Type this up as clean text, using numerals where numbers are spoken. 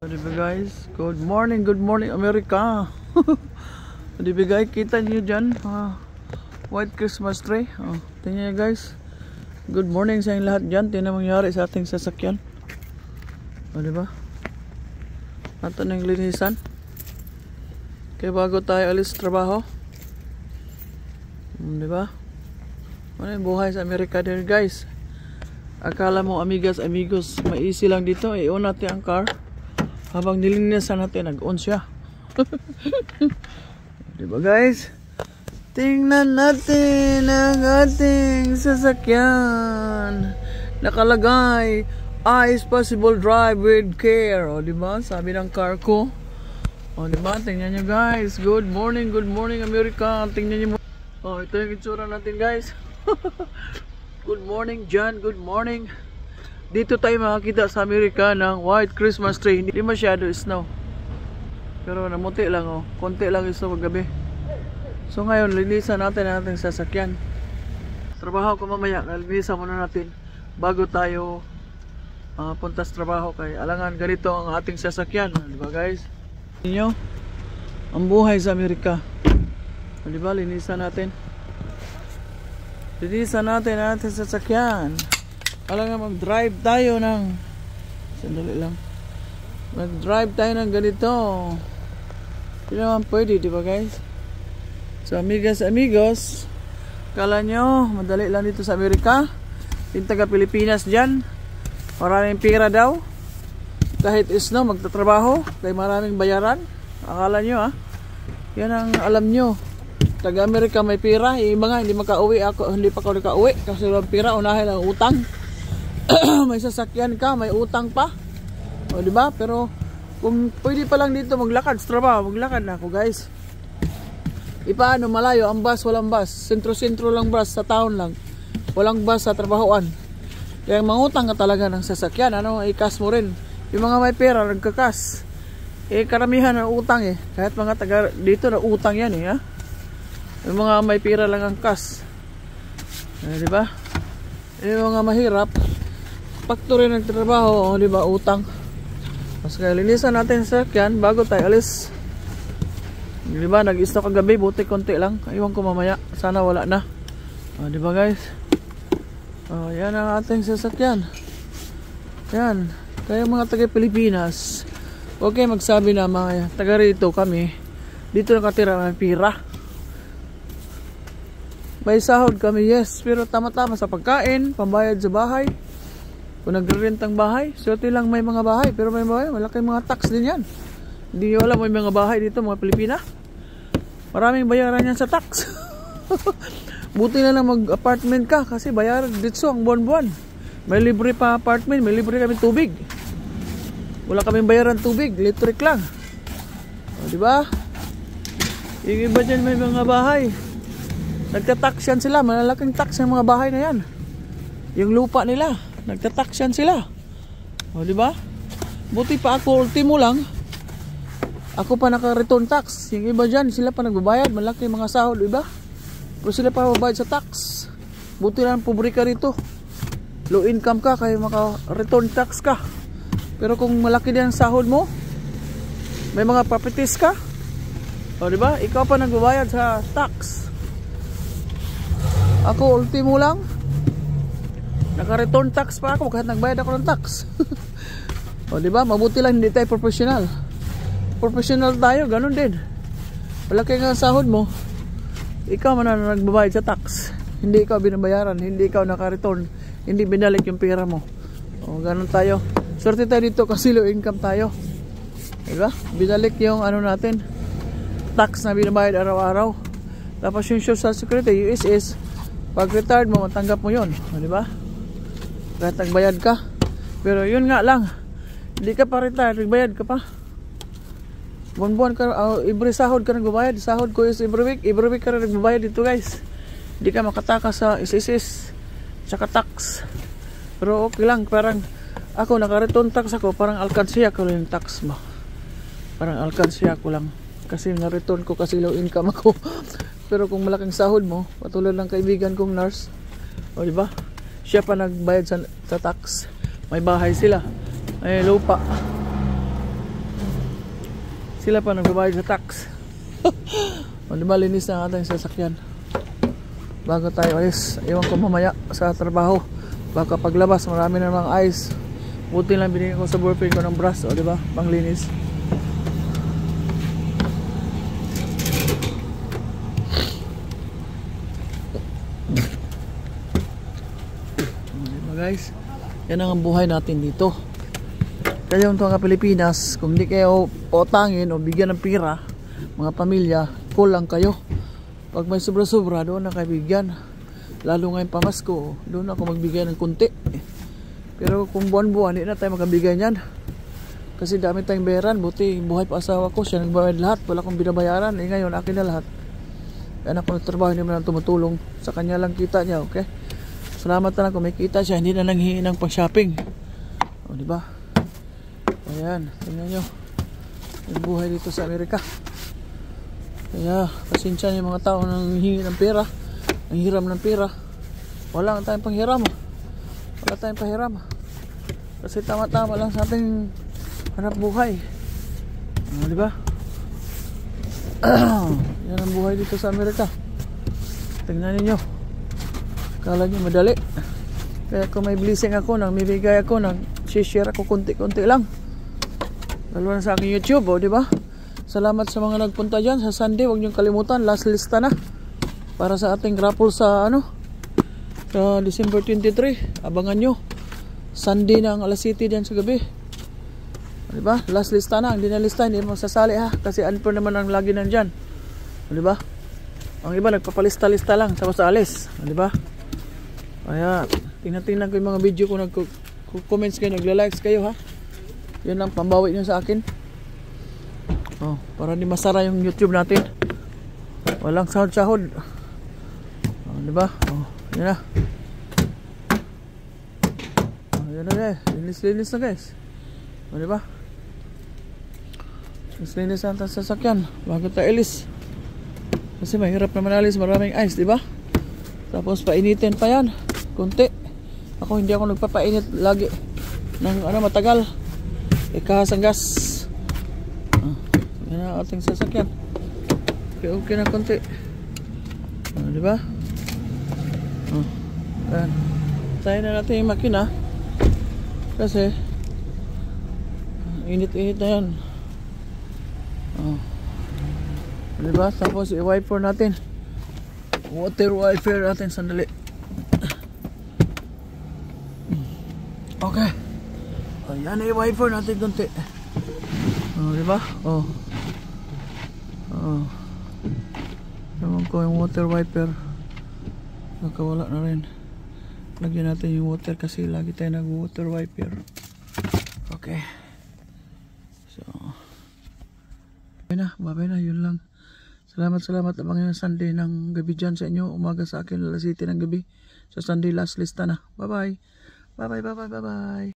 Diba guys, good morning America. Diba guys, kita nyo dyan white Christmas tree. Tingnan nyo guys, good morning sa inyong lahat dyan. Tingnan mangyari sa ating sasakyan. Diba, nato na yung linisan kaya bago tayo alis trabaho. Diba, ano yung buhay sa Amerika din guys. Akala mo amigas amigos may easy lang dito. I-on natin ang car habang nilinisan natin, nag-on siya. Diba guys? Tingnan natin ang ating sasakyan. Nakalagay, is possible drive with care. O diba? Sabi ng car ko. O diba? Tingnan nyo guys. Good morning America. Tingnan nyo. O ito yung itsura natin guys. Good morning John, good morning. Dito tayo makakita sa Amerika ng white Christmas tree. Hindi masyado snow, pero namuti lang konti lang ito magabi. So ngayon linisan natin ang ating sasakyan. Trabaho ko mamaya, linisan muna natin bago tayo punta sa trabaho. Kay alangan ganito ang ating sasakyan. Diba guys? Inyo ang buhay sa Amerika. Diba, linisan natin ang ating sasakyan. Alam mag-drive tayo ng sandali lang. Mag-drive tayo ng ganito. Hindi naman pwede, di ba guys? So amigos, kala nyo madali lang dito sa Amerika. Yung taga Pilipinas dyan, maraming pera daw. Kahit snow, magtatrabaho, kaya maraming bayaran. Akala nyo yan ang alam nyo. Taga Amerika may pera, yung mga hindi makauwi. Ako hindi pa ako nakauwi kasi walang pera, unahin lang utang. May sasakyan ka, may utang pa. O diba? Pero kung pwede pa lang dito maglakad sa trabaho, maglakad na ako guys. Ipaano malayo ang bus, walang bus. Sentro lang bus, sa town lang. Walang bus sa trabahoan. Kaya mangutang ka talaga ng sasakyan. I-cash mo rin. Yung mga may pera, nagkakas. Karamihan ng utang Kahit mga taga dito na utang yan Yung mga may pera lang ang cash. Diba? Yung mga mahirap, factory ng trabaho, di ba, utang. Mas kaya linisan natin sa sasakyan bago tayo alis. Di ba, nag-stock kagabi, buti konti lang. Iwan ko mamaya, sana wala na. Di ba guys? Yan ang ating sasakyan. Yan, kaya mga taga Pilipinas, okay magsabi na mga taga rito kami, dito nakatira ng pira. May sahod kami, yes, pero tama-tama sa pagkain, pambayad sa bahay. Kung nagre-rentang bahay, swerte lang may mga bahay, pero may bahay, malaking mga tax din yan. Hindi nyo alam, may mga bahay dito, mga Pilipina. Maraming bayaran yan sa tax. Buti na lang mag-apartment ka, kasi bayaran dito ang buwan-buwan. May libre pa apartment, may libre kami tubig. Wala kaming bayaran tubig, electric lang. Diba? Yung iba dyan may mga bahay, nagtatax yan sila, malalaking tax yung mga bahay na yan. Yung lupa nila, nagtatax yan sila. Diba? Buti pa ako, ultimo lang. Ako pa naka-return tax. Yung iba dyan, sila pa nagbabayad, malaki mga sahod, diba? Pero sila pa mabayad sa tax. Buti lang pobre ka rito. Low income ka, kaya maka-return tax ka. Pero kung malaki din ang sahod mo, may mga properties ka, diba? Ikaw pa nagbabayad sa tax. Ako ultimo lang, naka-return tax pa ako kahit nagbayad ako ng tax. Diba? Mabuti lang hindi tayo professional. Professional tayo, ganun din. Malaki nga sahod mo, ikaw man na nagbabayad sa tax. Hindi ikaw binabayaran, hindi ikaw naka-return, hindi binalik yung pera mo. Ganun tayo. Swerte tayo dito kasi low income tayo. Diba? Binalik yung natin, tax na binabayad araw-araw. Tapos yung Social Security, USS, pag retired mo, matanggap mo yun. Diba? Kahit nagbayad ka. Pero yun nga lang, hindi ka pa retired, nagbayad ka pa. Buwan-buwan ka, every sahod ka nagbabayad. Sahod ko is every week ka rin nagbabayad dito guys. Hindi ka makatakas sa SSS tsaka tax. Pero okay lang, parang ako naka-return tax ako, parang alkansiya ko lang yung tax mo. Parang alkansiya ko lang. Kasi na-return ko kasi low income ako. Pero kung malaking sahod mo, patulad ng kaibigan kong nurse, diba? Siya pa nagbayad sa tax. May bahay sila, may lupa. Sila pa nagbabayad sa tax. O diba, linis na ang ating sasakyan. Bago tayo alis, iwan ko mamaya sa trabaho. Baka paglabas, marami na namang ice. Buti lang binigyan ko sa boyfriend ko ng brush, o diba, panglinis. Diba guys, yan ang buhay natin dito. Kaya yung mga Pilipinas, kung di kayo utangin o bigyan ng pira, mga pamilya, kulang kayo. Pag may sobra-sobra, doon na kayo bigyan. Lalo ngayon pamasko, doon ako magbigay ng kunti. Pero kung buwan-buwan, hindi na tayo magkabigay niyan. Kasi dami tayong bayaran. Buti buhay pa asawa ko, siya nagbayad lahat. Wala akong binabayaran. Ngayon, akin na lahat. Kaya ako nagtrabaho, hindi mo lang tumutulong. Sa kanya lang kita niya, okay? Salamat na lang kung may kita siya. Hindi na nanghihingi ng pang-shopping. O, diba? Ayan, tingnan nyo. Yung buhay dito sa Amerika. Kaya, pasensya yung mga tao nang hingi ng pera. Ang hiram ng pera. Wala tayong panghiram. Wala tayong pahiram. Kasi tama-tama lang sa ating hanap buhay. Diba? Yan ang buhay dito sa Amerika. Tingnan ninyo. Kala nyo madali. Kaya kung may blessing ako, nang mibigay ako, nang share ako konti-konti lang. Lalo na sa aking YouTube, diba? Salamat sa mga nagpunta dyan sa Sunday. Huwag niyong kalimutan, last lista na para sa ating raffle sa sa December 23. Abangan nyo Sunday na ang alas 7 dyan sa gabi, diba? Last lista na. Ang dinalista hindi mo sasali ha, kasi unfair naman ang lagi nandyan, diba? Ang iba nagpapalista-lista lang tapos alis, diba? Kaya tingnan ko yung mga video ko, nag-comments kayo, nagla-likes kayo ha. Yun lang pambawi nyo sa akin. Para di masara yung YouTube natin. Walang sahod-sahod. Diba? Yun na. Yun na guys. Linis-linis na guys. Diba? Linis na ang sasakyan bago tayo ilis. Kasi mahirap naman alis. Maraming ice, diba? Tapos painitin pa yan. Kunti. Ako hindi ako nagpapainit lagi ng matagal. Ikahas ang gas. Yan ang ating sasakyan. Okay na konti. Diba? Ayan. Tayo na natin yung makina. Kasi init-init na yan. Diba? Tapos i-wiper natin. Water wiper natin. Sandali. Okay. Ayan, i-wiper natin konti. Diba? Naman ko yung water wiper. Nakawala na rin. Lagyan natin yung water kasi lagi tayo nag-water wiper. Okay. So, babay na. Yun lang. Salamat. Abangan yung Sunday ng gabi dyan sa inyo. Umaga sa akin, alas 7 ng gabi. Sa Sunday last lista na. Bye-bye. Bye-bye.